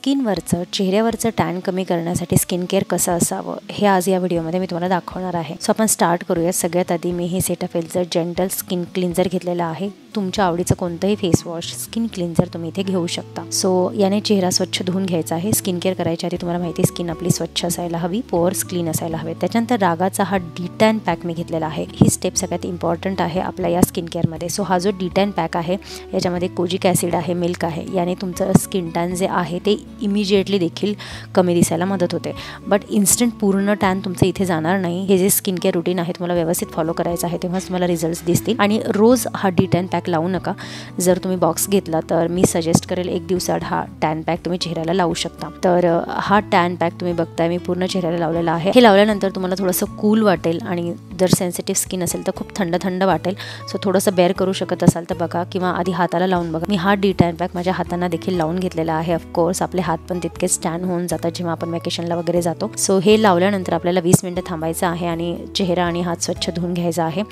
स्किनवरचं चेहऱ्यावरचं टॅन कमी करण्यासाठी स्किन केअर कसं असावं हे आज या व्हिडिओमध्ये मी तुम्हाला दाखवणार आहे। सो आपण स्टार्ट करूया। सगळ्यात आधी मी हे सेटाफिलचं जेंटल स्किन क्लिन्झर घेतलेलं आहे। तुमच्या आवडीचं कोणतंही फेस वॉश स्किन क्लिन्झर तुम्ही इथे घेऊ शकता। सो याने चेहरा स्वच्छ धुवून घ्यायचा आहे। स्किन केअर करायच्या आधी तुम्हाला माहिती स्किन आपली स्वच्छ असायला हवी, पोअर्स क्लीन असायला हवे। त्याच्यानंतर रागाचा हा डी10 पॅक मी घेतलेला आहे। ही स्टेप सगळ्यात इम्पॉर्टंट आहे आपल्या या स्किन केअरमध्ये। सो हा जो डी10 पॅक आहे याच्यामध्ये कोजिक ॲसिड आहे, मिल्क आहे। याने तुमचं स्किन टॅन जे आहे ते इमिजिएटली देखील कमी दिसायला मदत होते। बट इन्स्टंट पूर्ण टॅन तुमचं इथे जाणार नाही। हे जे स्किन केअर रुटीन आहे तुम्हाला व्यवस्थित फॉलो करायचं आहे, तेव्हाच तुम्हाला रिझल्ट्स दिसतील। आणि रोज हा डी10 पॅक लावू नका। जर तुम्ही बॉक्स घेतला तर मी सजेस्ट करेल एक दिवसाआड हा टॅन पॅक तुम्ही चेहऱ्याला लावू शकता। तर हा टॅन पॅक तुम्ही बघताय मी पूर्ण चेहऱ्याला लावलेला आहे। हे लावल्यानंतर तुम्हाला थोडंसं कूल वाटेल आणि जर सेन्सिटिव्ह स्किन असेल तर खूप थंड थंड वाटेल। सो थोडंसं बेअर करू शकत असाल तर बघा, किंवा आधी हाताला लावून बघा। मी हा डी10 पॅक माझ्या हातांना देखील लावून घेतलेला आहे। ऑफकोर्स आपले हात पण तितकेच टॅन होऊन जातात जेव्हा आपण वॅकेशनला वगैरे जातो। सो हे लावल्यानंतर आपल्याला 20 मिनिटं थांबायचं आहे आणि चेहरा आणि हात स्वच्छ धुवून घ्यायचा आहे।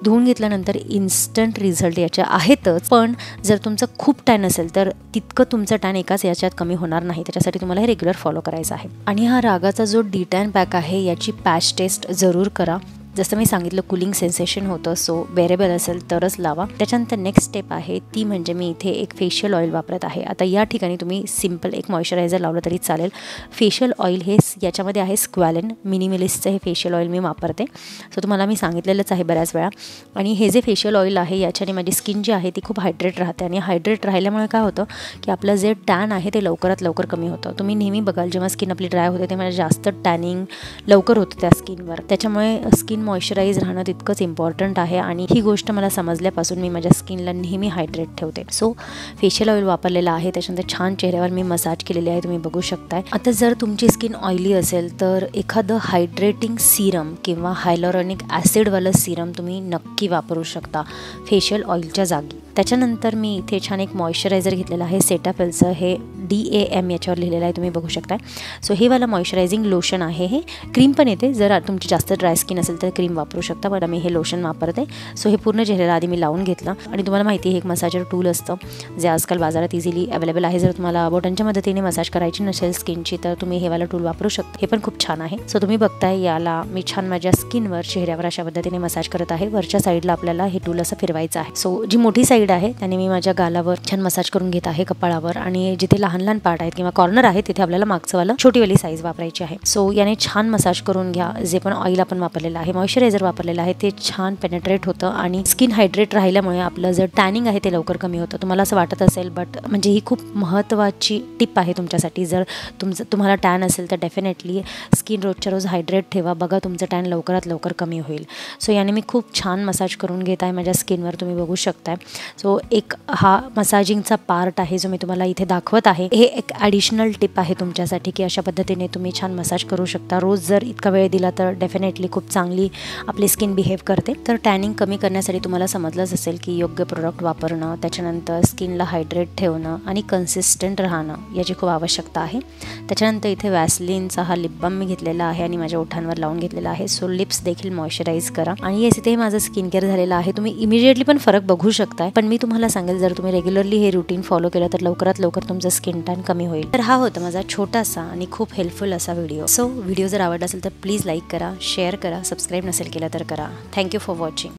धुवून घेतल्यानंतर इन्स्टंट रिझल्ट याचे आहेतच, पण जर तुमचं खूप टॅन असेल तर तितकं तुमचं टॅन एकाच याच्यात कमी होणार नाही। त्याच्यासाठी तुम्हाला हे रेग्युलर फॉलो करायचं आहे। आणि हा रागाचा जो डी10 पॅक आहे याची पॅच टेस्ट जरूर करा। जसं मी सांगितलं कूलिंग सेन्सेशन होतं, सो वेरेबल असेल तरच लावा। त्याच्यानंतर नेक्स्ट स्टेप आहे ती म्हणजे मी इथे एक फेशियल ऑइल वापरत आहे। आता या ठिकाणी तुम्ही सिम्पल एक मॉइश्चरायझर लावलं तरी चालेल। फेशियल ऑइल हे याच्यामध्ये आहे स्क्वॅलन मिनिमलिस्टचं हे फेशियल ऑइल मी वापरते। सो तुम्हाला मी सांगितलेलंच आहे बऱ्याच वेळा। आणि हे जे फेशियल ऑइल आहे याच्याने माझी स्किन जी आहे ती खूप हायड्रेट राहते, आणि हायड्रेट राहिल्यामुळे काय होतं की आपलं जे टॅन आहे ते लवकरात लवकर कमी होतं। तुम्ही नेहमी बघाल जेव्हा स्किन आपली ड्राय होते तेव्हा जास्त टॅनिंग लवकर होतं त्या स्किनवर। त्याच्यामुळे स्किन मॉइश्चराइज राहणं तितकंच इम्पॉर्टंट आहे, आणि ही गोष्ट मला समजल्यापासून मी माझ्या स्किनला नेहमी हायड्रेट ठेवते। सो फेशियल ऑइल वापरलेला आहे, त्याच्यानंतर छान चेहऱ्यावर मी मसाज केलेली आहे, तुम्ही बघू शकताय। आता जर तुमची स्किन ऑइली असेल तर एखादं हायड्रेटिंग सिरम किंवा हायलोरॉनिक ॲसिडवालं सिरम तुम्ही नक्की वापरू शकता फेशियल ऑइलच्या जागी। त्याच्यानंतर मी इथे छान एक मॉइश्चरायझर घेतलेलं आहे सेटाफिलचं, हे DAM याच्यावर लिहिलेलं आहे, तुम्ही बघू शकताय। सो हे वाला मॉइश्चरायझिंग लोशन आहे। हे क्रीम पण येते, जर तुमची जास्त ड्राय स्किन असेल तर क्रीम वापरू शकता, पण मी हे लोशन वापरते। सो हे पूर्ण चेहऱ्याला आधी मी लावून घेतलं। आणि तुम्हाला माहिती आहे एक मसाजर टूल असतं जे आजकाल बाजारात इझिली अवेलेबल आहे। जर तुम्हाला बोटांच्या मदतीने मसाज करायची नसेल स्किनची तर तुम्ही हे वाला टूल वापरू शकता, हे पण खूप छान आहे। सो तुम्ही बघताय याला मी छान माझ्या स्किनवर चेहऱ्यावर अशा पद्धतीने मसाज करत आहे। वरच्या साईडला आपल्याला हे टूल असं फिरवायचं आहे। सो जी मोठी साईड आहे त्याने मी माझ्या गालावर छान मसाज करून घेत आहे, कपाळावर, आणि जिथे लहान लहान पार्ट आहेत किंवा कॉर्नर आहे तिथे आपल्याला मागचं वाला छोटीवाली साईज वापरायची आहे। सो याने छान मसाज करून घ्या। जे पण ऑइल आपण वापरलेलं आहे, मॉइश्चरायझर वापरलेलं आहे, ते छान पेनेट्रेट होतं आणि स्किन हायड्रेट राहिल्यामुळे आपलं जर टॅनिंग आहे ते लवकर कमी होतं। तुम्हाला असं वाटत असेल, बट म्हणजे ही खूप महत्त्वाची टिप आहे तुमच्यासाठी। जर तुम्हाला टॅन असेल तर डेफिनेटली स्किन रोजच्या रोज हायड्रेट ठेवा, बघा तुमचं टॅन लवकरात लवकर कमी होईल। सो याने मी खूप छान मसाज करून घेत आहे माझ्या स्किनवर, तुम्ही बघू शकताय। सो एक हा मसाजिंगचा पार्ट आहे जो मी तुम्हाला इथे दाखवत आहे। हे एक ॲडिशनल टिप आहे तुमच्यासाठी की अशा पद्धतीने तुम्ही छान मसाज करू शकता। रोज जर इतका वेळ दिला तर डेफिनेटली खूप चांगली आपली स्किन बिहेव करते। तर टॅनिंग कमी करण्यासाठी तुम्हाला समजलंच असेल की योग्य प्रोडक्ट वापरणं, त्याच्यानंतर स्किनला हायड्रेट ठेवणं आणि कन्सिस्टंट राहणं याची खूप आवश्यकता आहे। त्याच्यानंतर इथे वॅसलिनचा हा लिप बाम मी घेतलेला आहे आणि माझ्या ओठांवर लावून घेतलेला आहे। सो लिप्स देखील मॉइश्चराइज करा। आणि येस, इथे माझं स्किन केअर झालेलं आहे। तुम्ही इमिजिएटली पण फरक बघू शकताय, पण मी तुम्हाला सांगेल जर तुम्ही रेग्युलरली हे रुटीन फॉलो केलं तर लवकरात लवकर तुमचं स्किन टॅन कमी होईल। तर हा होता माझा छोटासा आणि खूप हेल्पफुल असा व्हिडिओ। सो व्हिडिओ जर आवडला असेल तर प्लीज लाईक करा, शेअर करा, सबस्क्राईब नसेल केलं तर करा। Thank you for watching.